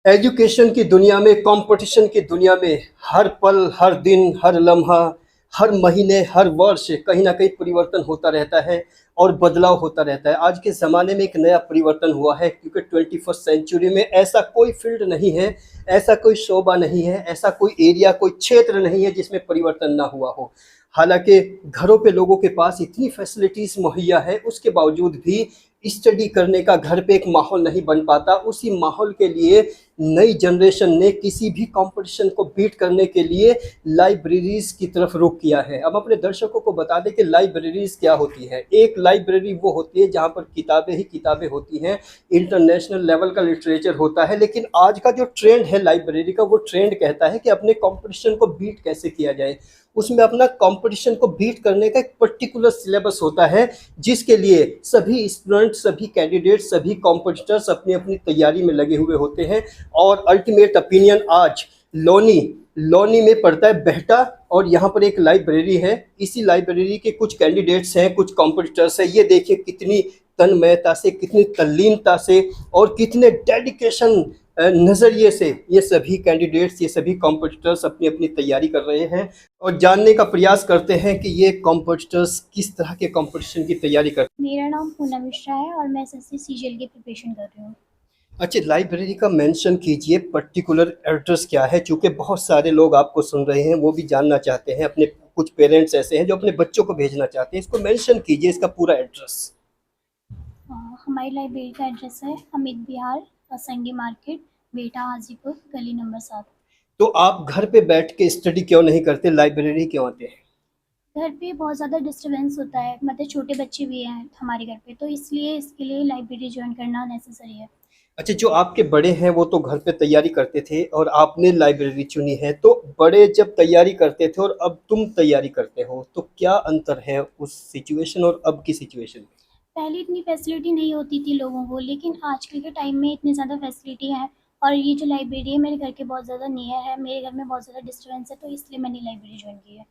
Education की दुनिया में, कंपटीशन की दुनिया में हर पल, हर दिन, हर लम्हा, हर महीने, हर वर्ष कहीं न कहीं परिवर्तन होता रहता है और बदलाव होता रहता है। आज के ज़माने में एक नया परिवर्तन हुआ है क्योंकि 21st सेंचुरी में ऐसा कोई फ़ील्ड नहीं है, ऐसा कोई शोबा नहीं है, ऐसा कोई एरिया, कोई क्षेत्र नहीं है जिसमें परिवर्तन ना हुआ हो। हालाँकि घरों पे लोगों के पास इतनी फैसिलिटीज़ मुहैया है, उसके बावजूद भी स्टडी करने का घर पे एक माहौल नहीं बन पाता। उसी माहौल के लिए नई जनरेशन ने किसी भी कंपटीशन को बीट करने के लिए लाइब्रेरीज की तरफ रुख किया है। अब अपने दर्शकों को बता दें कि लाइब्रेरीज क्या होती है। एक लाइब्रेरी वो होती है जहाँ पर किताबें ही किताबें होती हैं, इंटरनेशनल लेवल का लिटरेचर होता है। लेकिन आज का जो ट्रेंड है लाइब्रेरी का, वो ट्रेंड कहता है कि अपने कंपटीशन को बीट कैसे किया जाए। उसमें अपना कंपटीशन को बीट करने का एक पर्टिकुलर सिलेबस होता है, जिसके लिए सभी स्टूडेंट, सभी कैंडिडेट, सभी कॉम्पिटिटर्स अपनी अपनी तैयारी में लगे हुए होते हैं। और अल्टीमेट ओपिनियन आज लोनी लोनी में पड़ता है बेहटा, और यहाँ पर एक लाइब्रेरी है। इसी लाइब्रेरी के कुछ कैंडिडेट्स हैं, कुछ कॉम्पिटिटर्स हैं। ये देखिए कितनी तन्मयता से, कितनी तल्लीनता से और कितने डेडिकेशन नज़रिए से ये सभी कैंडिडेट्स, ये सभी कॉम्पिटिटर्स अपनी अपनी तैयारी कर रहे हैं और जानने का प्रयास करते हैं कि ये कॉम्पिटिटर्स किस तरह के कंपटीशन की तैयारी करते मेरा नाम पूनम मिश्रा है और मैं एसएससी सीजीएल की प्रिपरेशन कर रही हूँ। हैं। अच्छा, लाइब्रेरी का मेंशन कीजिए, पर्टिकुलर एड्रेस क्या है, चूँकि बहुत सारे लोग आपको सुन रहे हैं, वो भी जानना चाहते हैं। अपने कुछ पेरेंट्स ऐसे हैं जो अपने बच्चों को भेजना चाहते हैं। इसको मेंशन कीजिए, इसका पूरा एड्रेस। हमारी लाइब्रेरी का एड्रेस है अमित बिहार, असंगी मार्केट, बेटा हाजीपुर, गली नंबर 7। तो आप घर पे बैठ के स्टडी क्यों नहीं करते, लाइब्रेरी क्यों आते हैं? घर पे बहुत ज़्यादा डिस्टरबेंस होता है, मतलब छोटे बच्चे भी हैं हमारे घर पे, तो इसलिए इसके लिए लाइब्रेरी ज्वाइन करना नेसेसरी है। अच्छा, जो आपके बड़े हैं वो तो घर पे तैयारी करते थे और आपने लाइब्रेरी चुनी है, तो बड़े जब तैयारी करते थे और अब तुम तैयारी करते हो, तो क्या अंतर है उस सिचुएशन और अब की सिचुएशन में? पहले इतनी फैसिलिटी नहीं होती थी लोगों को, लेकिन आजकल के टाइम में इतनी ज़्यादा फैसिलिटी है। और ये जो लाइब्रेरी है मेरे घर के बहुत ज़्यादा नियर है, मेरे घर में बहुत ज़्यादा डिस्टर्बेंस है, तो इसलिए मैंने लाइब्रेरी ज्वाइन की है।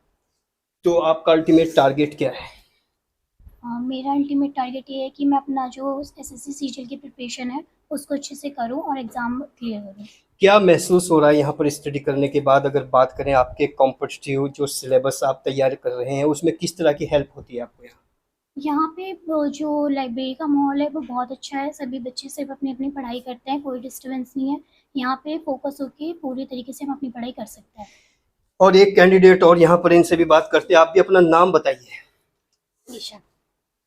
तो आपका अल्टीमेट टारगेट क्या है? मेरा अल्टीमेट टारगेट ये है कि मैं अपना जो एसएससी सीजीएल की प्रिपरेशन है उसको अच्छे से करूं और एग्ज़ाम क्लियर करूं। क्या महसूस हो रहा है यहाँ पर स्टडी करने के बाद? अगर बात करें आपके कॉम्पिटिटिव जो सिलेबस आप तैयार कर रहे हैं, उसमें किस तरह की हेल्प होती है आपको यहाँ? यहाँ पे वो जो लाइब्रेरी का माहौल है वो बहुत अच्छा है, सभी बच्चे सिर्फ अपनी अपनी पढ़ाई करते हैं, कोई डिस्टर्बेंस नहीं है। यहाँ पे फोकस होके पूरी तरीके से हम अपनी पढ़ाई कर सकते हैं। और एक कैंडिडेट और यहाँ पर, इनसे भी बात करते हैं। आप भी अपना नाम बताइए। ईशा।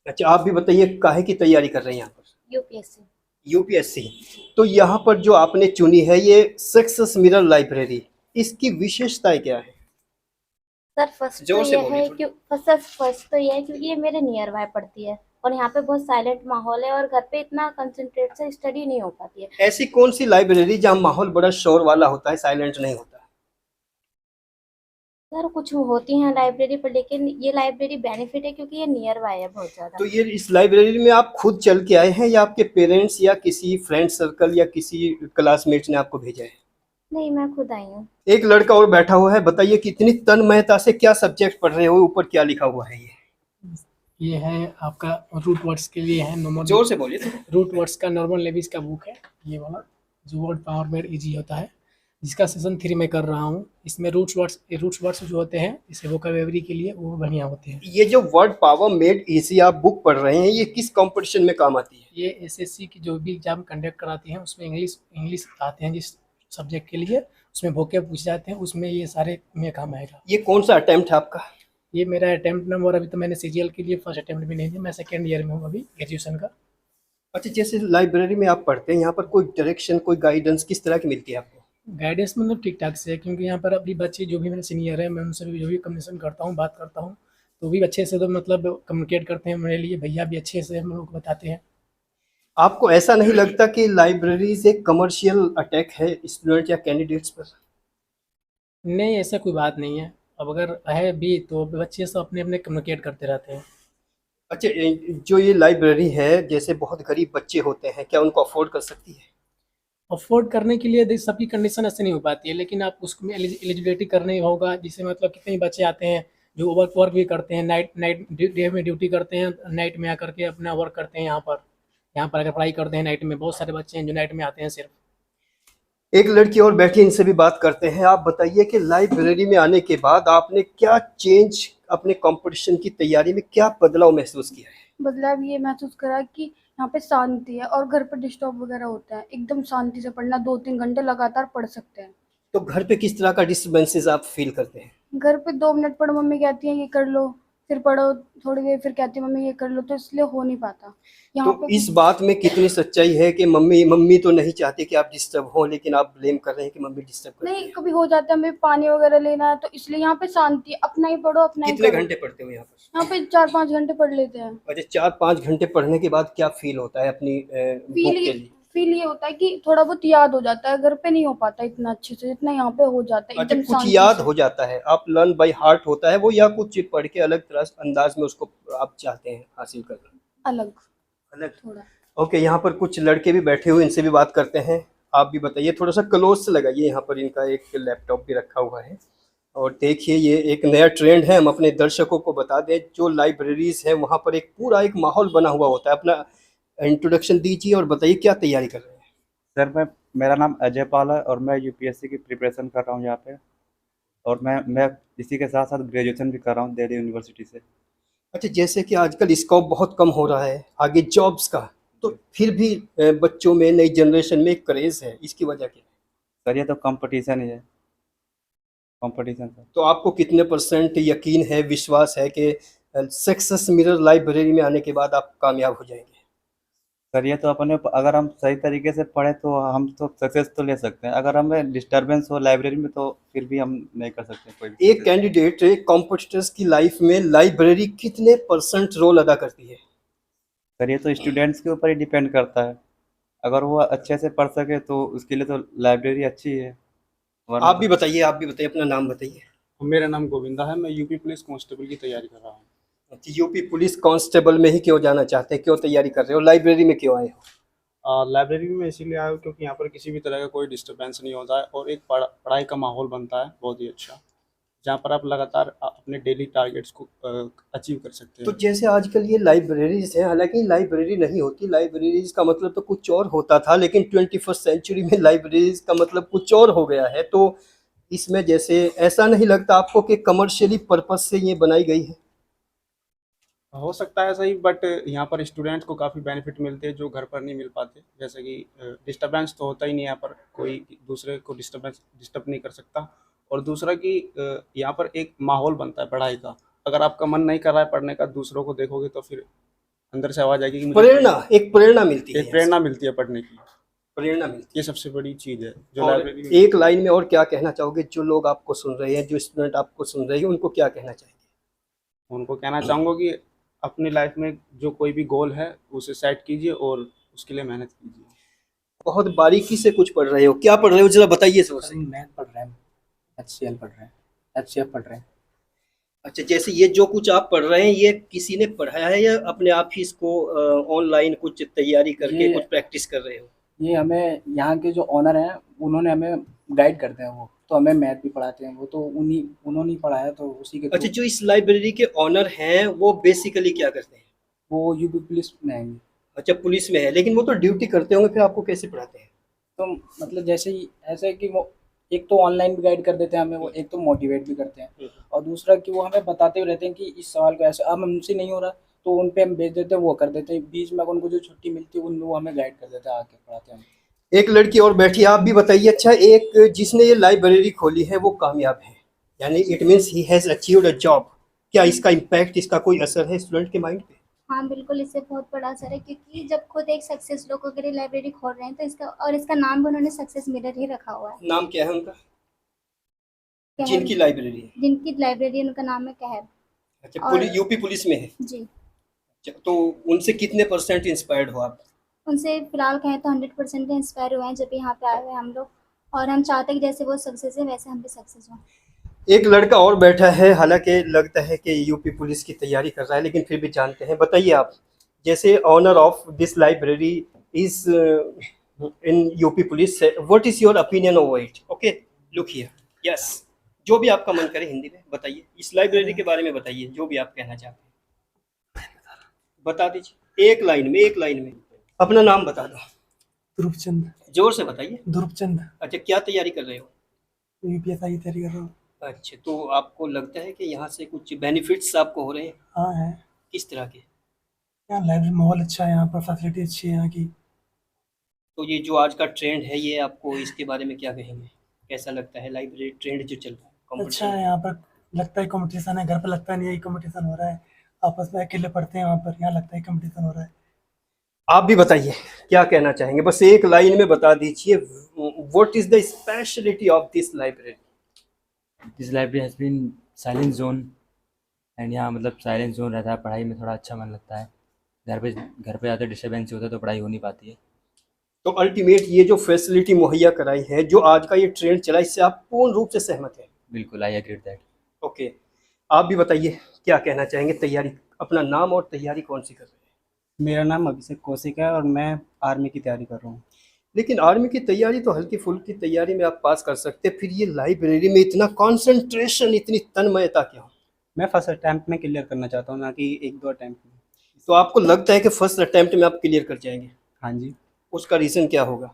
अच्छा, आप भी बताइए काहे की तैयारी कर रहे हैं यहाँ पर? यूपीएससी। यूपीएससी। तो यहाँ पर जो आपने चुनी है ये सक्सेस मिरर लाइब्रेरी, इसकी विशेषताएं क्या है? सर फर्स्ट तो जोर से ये बोलिए है थोड़ी। कि फर्स्ट तो ये है क्योंकि ये मेरे नियर बाय पड़ती है और यहाँ पे बहुत साइलेंट माहौल है और घर पे इतना कंसंट्रेट से स्टडी नहीं हो पाती है। ऐसी कौन सी लाइब्रेरी जहाँ माहौल बड़ा शोर वाला होता है, साइलेंट नहीं होता? सर कुछ होती हैं लाइब्रेरी पर, लेकिन ये लाइब्रेरी बेनिफिट है क्योंकि ये नियर बाय है बहुत तो ज्यादा। ये इस लाइब्रेरी में आप खुद चल के आए हैं या आपके पेरेंट्स या किसी फ्रेंड सर्कल या किसी क्लासमेट्स ने आपको भेजा है? नहीं, मैं खुद आई हूँ। एक लड़का और बैठा हुआ है, बताइए कितनी तन्मयता से क्या सब्जेक्ट पढ़ रहे हो, ऊपर क्या लिखा हुआ है ये है आपका रूट वर्ड्स के लिए है नॉर्मल। जोर से बोलिए थोड़ा। रूट वर्ड्स का नॉर्मल लेविस का बुक है ये वाला, जो वर्ड पावर मेड इजी होता है, जिसका सीजन 3 में कर रहा हूँ। इसमें रूट्स वर्ड्स जो होते हैं इसे वोकैबुलरी के लिए वो बढ़िया होते हैं। ये जो वर्ड पावर मेड इजी आप बुक पढ़ रहे हैं, ये किस कंपटीशन में काम आती है? ये एसएससी की जो भी एग्जाम कंडक्ट कराती हैं उसमें इंग्लिश आते हैं जिस सब्जेक्ट के लिए, उसमें वोकैब पूछे जाते हैं, उसमें ये सारे में काम आएगा। ये कौन सा अटेम्प्ट है आपका? ये मेरा अटेम्प्ट नंबर, अभी तो मैंने सीजीएल के लिए फर्स्ट अटेम्प्ट भी नहीं दिया, मैं सेकेंड ईयर में हूँ अभी ग्रेजुएशन का। अच्छा, जैसे लाइब्रेरी में आप पढ़ते हैं, यहाँ पर कोई डायरेक्शन, कोई गाइडेंस किस तरह की मिलती है आपको? गाइडेंस मतलब ठीक ठाक से है, क्योंकि यहाँ पर अभी बच्चे जो भी मेरे सीनियर हैं मैं उनसे भी जो भी कम्युनिकेशन करता हूँ, बात करता हूँ, तो भी अच्छे से तो मतलब कम्युनिकेट करते हैं। मेरे लिए भैया भी अच्छे से हम लोग को बताते हैं। आपको ऐसा नहीं लगता कि लाइब्रेरीज एक कमर्शियल अटैक है स्टूडेंट या कैंडिडेट्स पर? नहीं, ऐसा कोई बात नहीं है। अब अगर है भी तो बच्चे सब अपने अपने कम्युनिकेट करते रहते हैं। अच्छा, जो ये लाइब्रेरी है, जैसे बहुत गरीब बच्चे होते हैं, क्या उनको अफोर्ड कर सकती है? अफोर्ड करने के लिए सबकी कंडीशन ऐसे नहीं हो पाती है, लेकिन आप उसको एलिजिबिलिटी करने होगा, जिससे मतलब कितने बच्चे आते हैं जो वर्क भी करते हैं, नाइट नाइट डे में ड्यूटी करते हैं, नाइट में आकर के अपना वर्क करते हैं। यहाँ पर अगर पढ़ाई करते हैं नाइट में, बहुत सारे बच्चे हैं जो नाइट में आते हैं सिर्फ। एक लड़की और बैठी है, इनसे भी बात करते हैं। आप बताइए कि लाइब्रेरी में आने के बाद आपने क्या चेंज, अपने कंपटीशन की तैयारी में क्या बदलाव महसूस किया है? बदलाव ये महसूस करा कि यहाँ पे शांति है और घर पे डिस्टर्ब वगैरह होता है, एकदम शांति से पढ़ना, 2-3 घंटे लगातार पढ़ सकते हैं। तो घर पे किस तरह का डिस्टर्बेंसेस आप फील करते हैं? घर पे 2 मिनट पढ़ो, मम्मी कहती है ये कर लो, फिर पढ़ो थोड़ी देर, फिर कहती है मम्मी ये कर लो, तो इसलिए हो नहीं पाता। यहाँ तो पे इस बात में कितनी सच्चाई है कि मम्मी तो नहीं चाहती कि आप डिस्टर्ब हो, लेकिन आप ब्लेम कर रहे हैं कि मम्मी डिस्टर्ब करती नहीं, है? कभी हो जाता है हमें पानी वगैरह लेना है, तो इसलिए यहाँ पे शांति है, अपना ही पढ़ो, अपना ही कितने करो। घंटे पढ़ते हो यहाँ पर? यहाँ पे 4-5 घंटे पढ़ लेते हैं। अच्छा, 4-5 घंटे पढ़ने के बाद क्या फील होता है अपनी बुक के लिए? फील ये होता है कि थोड़ा बहुत याद हो जाता है, घर पे नहीं हो पाता इतना अच्छे से जितना यहाँ पे हो जाता है, अच्छा, एकदम कुछ शांति याद से। हो जाता है, आप लर्न बाय हार्ट होता है वो, या कुछ पढ़ के अलग तरह अंदाज में उसको आप चाहते हैं हासिल करना? अलग अलग। थोड़ा। ओके, यहाँ पर कुछ लड़के भी बैठे हुए, इनसे भी बात करते हैं। आप भी बताइए, थोड़ा सा क्लोज से लगाइए, यहाँ पर इनका एक लैपटॉप भी रखा हुआ है। और देखिए, ये एक नया ट्रेंड है, हम अपने दर्शकों को बता दें, जो लाइब्रेरीज है वहाँ पर एक पूरा एक माहौल बना हुआ होता है। अपना इंट्रोडक्शन दीजिए और बताइए क्या तैयारी कर रहे हैं। सर, मेरा नाम अजय पाल है और मैं यूपीएससी की प्रिपरेशन कर रहा हूँ यहाँ पे। और मैं इसी के साथ साथ ग्रेजुएशन भी कर रहा हूँ दिल्ली यूनिवर्सिटी से। अच्छा, जैसे कि आजकल स्कोप बहुत कम हो रहा है आगे जॉब्स का, तो फिर भी बच्चों में, नई जनरेशन में एक क्रेज है, इसकी वजह क्या है? सर, ये तो कंपटीशन ही है, कंपटीशन सर। तो आपको कितने % यकीन है, विश्वास है कि सक्सेस मिरर लाइब्रेरी में आने के बाद आप कामयाब हो जाएंगे? सर, ये तो अपने अगर हम सही तरीके से पढ़े तो हम तो सक्सेस तो ले सकते हैं। अगर हमें डिस्टर्बेंस हो लाइब्रेरी में तो फिर भी हम नहीं कर सकते कोई भी। एक कैंडिडेट, एक कॉम्पिटिटर्स की लाइफ में लाइब्रेरी कितने % रोल अदा करती है? सर, ये तो स्टूडेंट्स के ऊपर ही डिपेंड करता है। अगर वो अच्छे से पढ़ सके तो उसके लिए तो लाइब्रेरी अच्छी है। आप भी बताइए, अपना नाम बताइए। मेरा नाम गोविंदा है, मैं यूपी पुलिस कांस्टेबल की तैयारी कर रहा हूँ। यूपी पुलिस कांस्टेबल में ही क्यों जाना चाहते हैं, क्यों तैयारी कर रहे हो, लाइब्रेरी में क्यों आए हो? लाइब्रेरी में इसीलिए आया हूँ क्योंकि यहाँ पर किसी भी तरह का कोई डिस्टर्बेंस नहीं होता है और एक पढ़ाई का माहौल बनता है बहुत ही अच्छा, जहाँ पर आप लगातार अपने डेली टारगेट्स को अचीव कर सकते तो हैं। जैसे आजकल ये लाइब्रेरीज हैं, हालांकि लाइब्रेरी नहीं होती, लाइब्रेरीज का मतलब तो कुछ और होता था, लेकिन 21st सेंचुरी में लाइब्रेरीज का मतलब कुछ और हो गया है। तो इसमें जैसे ऐसा नहीं लगता आपको कि कमर्शियली पर्पज से ये बनाई गई है? हो सकता है सही, बट यहाँ पर स्टूडेंट्स को काफ़ी बेनिफिट मिलते हैं जो घर पर नहीं मिल पाते। जैसे कि डिस्टर्बेंस तो होता ही नहीं, यहाँ पर कोई दूसरे को डिस्टर्ब नहीं कर सकता। और दूसरा कि यहाँ पर एक माहौल बनता है पढ़ाई का। अगर आपका मन नहीं कर रहा है पढ़ने का, दूसरों को देखोगे तो फिर अंदर से आवाज़ आएगी कि मुझे एक प्रेरणा मिलती है, एक प्रेरणा मिलती है पढ़ने की। प्रेरणा मिलती ये सबसे बड़ी चीज़ है जो है। और लाइब्रेरी में। एक लाइन में और क्या कहना चाहोगे, जो लोग आपको सुन रहे हैं, जो स्टूडेंट आपको सुन रहे हैं, उनको क्या कहना चाहेंगे? उनको कहना चाहूँगा कि अपनी लाइफ में जो कोई भी गोल है उसे सेट कीजिए और उसके लिए मेहनत कीजिए। बहुत बारीकी से कुछ पढ़ रहे हो, क्या पढ़ रहे हो, जरा बताइए सर सबसे। मैथ पढ़ रहे हैं, HCL पढ़ रहे हैं, HCF पढ़ रहे हैं। अच्छा, जैसे ये जो कुछ आप पढ़ रहे हैं, ये किसी ने पढ़ाया है या अपने आप ही इसको ऑनलाइन कुछ तैयारी करके ये- कुछ प्रैक्टिस कर रहे हो? ये हमें यहाँ के जो ऑनर हैं उन्होंने हमें गाइड करते हैं, वो तो हमें मैथ भी पढ़ाते हैं, वो तो उन्होंने ही पढ़ाया, तो उसी के अच्छा, थ्रू। जो इस लाइब्रेरी के ऑनर हैं वो बेसिकली क्या करते हैं? वो यूपी पुलिस में हैं। अच्छा, पुलिस में है, लेकिन वो तो ड्यूटी करते होंगे, फिर आपको कैसे पढ़ाते हैं? तो मतलब जैसे ही ऐसा है कि वो एक तो ऑनलाइन भी गाइड कर देते हैं हमें, वो एक तो मोटिवेट भी करते हैं, और दूसरा कि वो हमें बताते हुए रहते हैं कि इस सवाल को ऐसे, अब हमसे नहीं हो रहा तो उन पे हम भेज देते हैं, वो कर देते हैं। बीच में उनको जो छुट्टी मिलती है उन वो हमें गाइड कर देते हैं, आके पढ़ाते हैं। एक लड़की और बैठी है, आप भी बताइए। अच्छा, एक जिसने ये लाइब्रेरी खोली है वो कामयाब है, यानी it means he has achieved a job. क्या इसका इम्पैक्ट, इसका कोई असर है स्टूडेंट के माइंड पे? हाँ बिल्कुल, इससे बहुत बड़ा असर है, क्योंकि जब खुद एक सक्सेस लोग अगर ये लाइब्रेरी खोल रहे हैं तो इसका नाम भी उन्होंने सक्सेस मिरर ही रखा हुआ है। नाम क्या है उनका, कहर, जिनकी लाइब्रेरी है? जिनकी लाइब्रेरी है, उनका नाम है कहर। अच्छा, और- यूपी पुलिस में है? जी। अच्छा, तो उनसे कितने % इंस्पायर्ड हो आप? उनसे फिलहाल कहें तो 100% इंस्पायर हुए हैं जब यहाँ पे आए हुए हैं हम लोग, और हम चाहते हैं कि जैसे वो सक्सेस है वैसे हम भी सक्सेस हों। एक लड़का और बैठा है, हालांकि लगता है कि यूपी पुलिस की तैयारी कर रहा है, लेकिन फिर भी जानते हैं। बताइए आप, जैसे honour of this library is in UP police, what is your opinion over it? Okay, look here, yes, जो भी आपका मन करे हिंदी में बताइए, इस लाइब्रेरी के बारे में बताइए, जो भी आप कहना चाहते हैं बता दीजिए, एक लाइन में अपना नाम बता दो। ध्रुवचंद। जोर से बताइए। ध्रुवचंद, अच्छा, क्या तैयारी कर रहे हो? यूपीएसआई की तैयारी कर रहा हूँ। अच्छा, तो आपको लगता है कि यहाँ से कुछ बेनिफिट्स आपको हो रहे हैं? हाँ है, किस तरह के? यहाँ लाइब्रेरी माहौल अच्छा है, यहाँ पर फैसिलिटी अच्छी है यहाँ की। तो ये जो आज का ट्रेंड है, ये आपको इसके बारे में क्या कहेंगे? कैसा लगता है लाइब्रेरी ट्रेंड जो चल रहा है, अच्छा कंपटीशन? है यहाँ पर, लगता है कंपटीशन है, घर पर लगता नहीं है कंपटीशन हो रहा है। आपस में अकेले पढ़ते हैं वहाँ पर, यहाँ लगता है कंपटीशन हो रहा है। आप भी बताइए, क्या कहना चाहेंगे? बस एक लाइन में बता दीजिए, what is the speciality of this library? This library has been silence zone and यहाँ मतलब साइलेंस जोन रहता है, पढ़ाई में थोड़ा अच्छा मन लगता है। घर पे ज़्यादा डिस्टर्बेंस होता है तो पढ़ाई हो नहीं पाती है। तो अल्टीमेट ये जो फैसिलिटी मुहैया कराई है, जो आज का ये ट्रेंड चला, इससे आप पूर्ण रूप से सहमत हैं? बिल्कुल, आई एग्री दैट। ओके, आप भी बताइए, क्या कहना चाहेंगे? तैयारी, अपना नाम और तैयारी कौन सी कर रहे हैं? मेरा नाम अभिषेक कौशिक है और मैं आर्मी की तैयारी कर रहा हूँ। लेकिन आर्मी की तैयारी तो हल्की फुल्की तैयारी में आप पास कर सकते, फिर ये लाइब्रेरी में इतना कंसंट्रेशन, इतनी तन्मयता क्यों? मैं फर्स्ट अटैम्प्ट में क्लियर करना चाहता हूँ, ना कि 1-2 अटैम्प्ट में। तो आपको लगता है कि फर्स्ट अटेम्प्ट में आप क्लियर कर जाएंगे? हाँ जी, उसका रीज़न क्या होगा?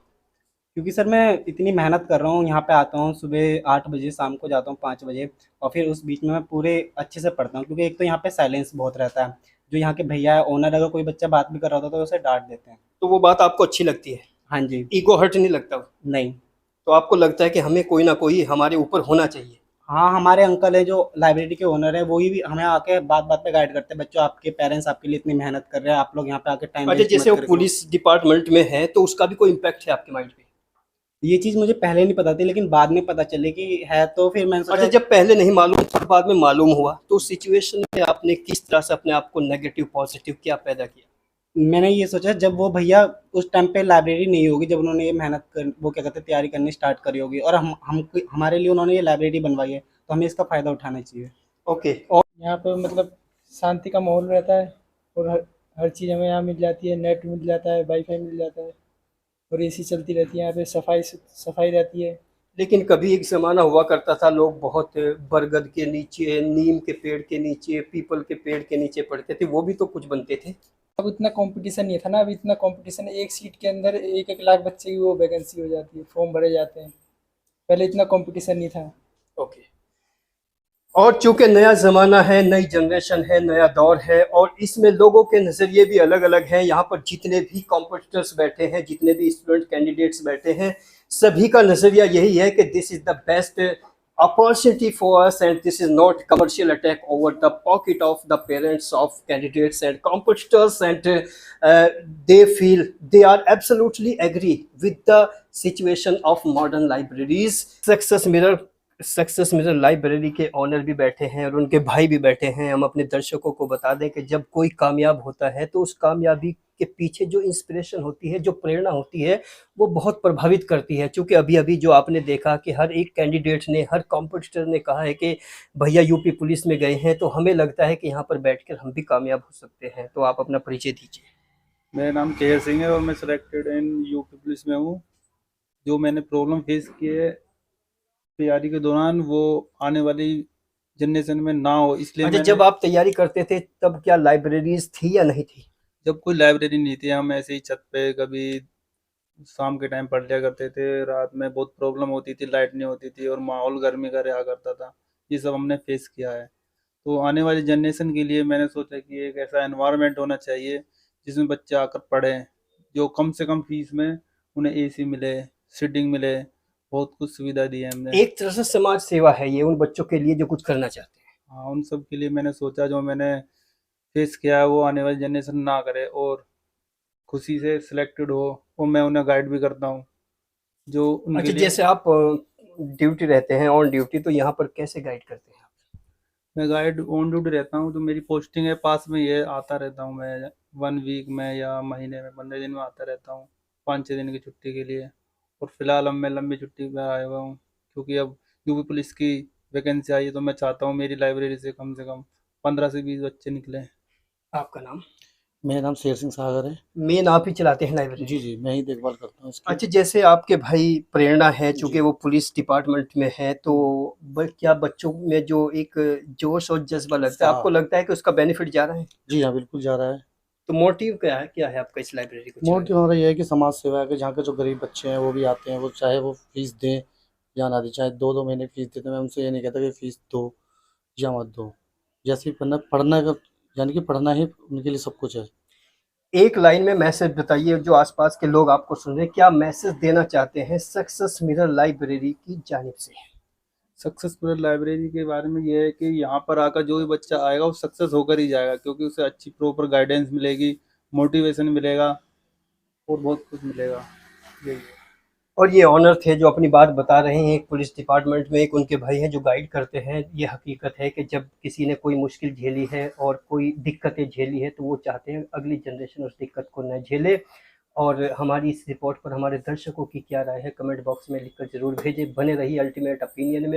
क्योंकि सर मैं इतनी मेहनत कर रहा हूँ, यहाँ पे आता हूँ सुबह 8 बजे, शाम को जाता हूँ 5 बजे, और फिर उस बीच में मैं पूरे अच्छे से पढ़ता हूँ। क्योंकि एक तो यहाँ पे साइलेंस बहुत रहता है, जो यहाँ के भैया है ओनर, अगर कोई बच्चा बात भी कर रहा होता है तो उसे डांट देते हैं। तो वो बात आपको अच्छी लगती है? हाँ जी। ईगो हर्ट नहीं लगता? नहीं। तो आपको लगता है कि हमें कोई ना कोई हमारे ऊपर होना चाहिए? हाँ, हमारे अंकल है जो लाइब्रेरी के ओनर है, वही भी हमें आके बात बात पे गाइड करते हैं, बच्चों आपके पेरेंट्स आपके लिए इतनी मेहनत कर रहे हैं, आप लोग यहाँ पे आके टाइम अच्छा, जैसे वो पुलिस डिपार्टमेंट में है, तो उसका भी कोई इम्पैक्ट है आपके माइंड पे? ये चीज़ मुझे पहले नहीं पता थी, लेकिन बाद में पता चली कि है, तो फिर मैंने अच्छा, सोचा। जब पहले नहीं मालूम था, बाद में मालूम हुआ, तो उस सिचुएशन में आपने किस तरह से अपने आप को नेगेटिव पॉजिटिव क्या पैदा किया? मैंने ये सोचा, जब वो भैया उस टाइम पे लाइब्रेरी नहीं होगी, जब उन्होंने ये मेहनत कर, वो क्या कहते हैं, तैयारी करनी स्टार्ट करी होगी, और हम हमारे लिए उन्होंने ये लाइब्रेरी बनवाई है, तो हमें इसका फ़ायदा उठाना चाहिए। ओके, और यहाँ पर मतलब शांति का माहौल रहता है और हर चीज़ हमें यहाँ मिल जाती है। नेट मिल जाता है, वाईफाई मिल जाता है और एसी चलती रहती है। यहाँ पे सफाई रहती है। लेकिन कभी एक ज़माना हुआ करता था, लोग बहुत बरगद के नीचे, नीम के पेड़ के नीचे, पीपल के पेड़ के नीचे पढ़ते थे, वो भी तो कुछ बनते थे। अब इतना कंपटीशन नहीं था ना, अभी इतना कंपटीशन है, एक सीट के अंदर 1-1 लाख बच्चे की वो वैकेंसी हो जाती है, फॉर्म भरे जाते हैं। पहले इतना कंपटीशन नहीं था। ओके, और चूंकि नया ज़माना है, नई जनरेशन है, नया दौर है, और इसमें लोगों के नज़रिए भी अलग अलग हैं। यहाँ पर जितने भी कॉम्पिटिटर्स बैठे हैं, जितने भी स्टूडेंट कैंडिडेट्स बैठे हैं, सभी का नज़रिया यही है कि this is the best opportunity for us, and this is not commercial attack over the pocket of the parents of candidates and competitors, and they feel they are absolutely agree with the situation of modern libraries. Success mirror library के honour भी बैठे हैं और उनके भाई भी बैठे हैं। हम अपने दर्शकों को बता दें कि जब कोई कामयाब होता है तो उस कामयाबी के पीछे जो इंस्पिरेशन होती है, जो प्रेरणा होती है, वो बहुत प्रभावित करती है। क्योंकि अभी जो आपने देखा कि हर एक कैंडिडेट ने, हर कॉम्पिटिटर ने कहा है कि भैया यूपी पुलिस में गए हैं, तो हमें लगता है कि यहाँ पर बैठकर हम भी कामयाब हो सकते हैं। तो आप अपना परिचय दीजिए। मेरा नाम केहर सिंह है और मैं सिलेक्टेड इन यूपी पुलिस में हूँ। जो मैंने प्रॉब्लम फेस की है तैयारी के दौरान, वो आने वाली जनरेशन में ना हो, इसलिए अच्छा, जब आप तैयारी करते थे तब क्या लाइब्रेरीज थी या नहीं थी? जब कोई लाइब्रेरी नहीं थी, हम ऐसे ही छत पे कभी शाम के टाइम पढ़ लिया करते थे। रात में बहुत प्रॉब्लम होती थी, लाइट नहीं होती थी और माहौल गर्मी का रहा करता था। ये सब हमने फेस किया है। तो आने वाली जनरेशन के लिए मैंने सोचा कि एक ऐसा एनवायरनमेंट होना चाहिए जिसमें बच्चे आकर पढ़ें, जो कम से कम फीस में उन्हें एसी मिले, सीटिंग मिले, बहुत कुछ सुविधा दी है हमने। एक तरह से समाज सेवा है ये उन बच्चों के लिए जो कुछ करना चाहते हैं। हाँ, उन सब के लिए मैंने सोचा जो मैंने फेस किया है वो आने वाली जनरेशन ना करे और खुशी से सिलेक्टेड हो, और मैं उन्हें गाइड भी करता हूँ जो उनके अच्छा, लिए। जैसे आप ड्यूटी रहते हैं, ऑन ड्यूटी, तो यहाँ पर कैसे गाइड करते हैं आप? मैं गाइड ऑन ड्यूटी रहता हूँ, तो मेरी पोस्टिंग है पास में, ये आता रहता हूँ मैं 1 वीक में या महीने में 15 दिन में आता रहता हूँ 5-6 दिन की छुट्टी के लिए। और फिलहाल अब मैं लंबी छुट्टी पर आया हुआ हूँ क्योंकि अब यूपी पुलिस की वैकेंसी आई है, तो मैं चाहता हूँ मेरी लाइब्रेरी से कम 15 से 20 बच्चे निकले। आपका नाम? मेरा नाम शेर सिंह सागर है। मेन आप ही चलाते हैं लाइब्रेरी? जी जी, मैं ही देखभाल करता हूँ इसकी। अच्छा, जैसे आपके भाई प्रेरणा है, चूंकि वो पुलिस डिपार्टमेंट में है, तो क्या बच्चों में जो एक जोश और जज्बा लगता है, आपको लगता है कि उसका बेनिफिट जा रहा है? जी हाँ, बिल्कुल जा रहा है। तो मोटिव क्या है आपका इस लाइब्रेरी को चलाने मोटिव हमारा ये है कि समाज सेवा है कि जहाँ के जो गरीब बच्चे हैं वो भी आते हैं, वो चाहे वो फीस दें या ना दें, चाहे 2-2 महीने की फीस देते हैं, मैं उनसे ये नहीं कहता कि फीस दो या मत दो, जैसे ही पढ़ना यानी कि पढ़ना ही उनके लिए सब कुछ है। एक लाइन में मैसेज बताइए, जो आसपास के लोग आपको सुन रहे हैं, क्या मैसेज देना चाहते हैं सक्सेस मिरर लाइब्रेरी की जानिब से? सक्सेसफुल लाइब्रेरी के बारे में ये है कि यहाँ पर आकर जो भी बच्चा आएगा वो सक्सेस होकर ही जाएगा, क्योंकि उसे अच्छी प्रॉपर गाइडेंस मिलेगी, मोटिवेशन मिलेगा और बहुत कुछ मिलेगा। यही है। और ये ऑनर थे जो अपनी बात बता रहे हैं, एक पुलिस डिपार्टमेंट में एक उनके भाई हैं जो गाइड करते हैं। ये हकीकत है कि जब किसी ने कोई मुश्किल झेली है और कोई दिक्कतें झेली है तो वो चाहते हैं अगली जनरेशन उस दिक्कत को न झेले। और हमारी इस रिपोर्ट पर हमारे दर्शकों की क्या राय है कमेंट बॉक्स में लिखकर जरूर भेजें। बने रहिए अल्टीमेट ओपिनियन में।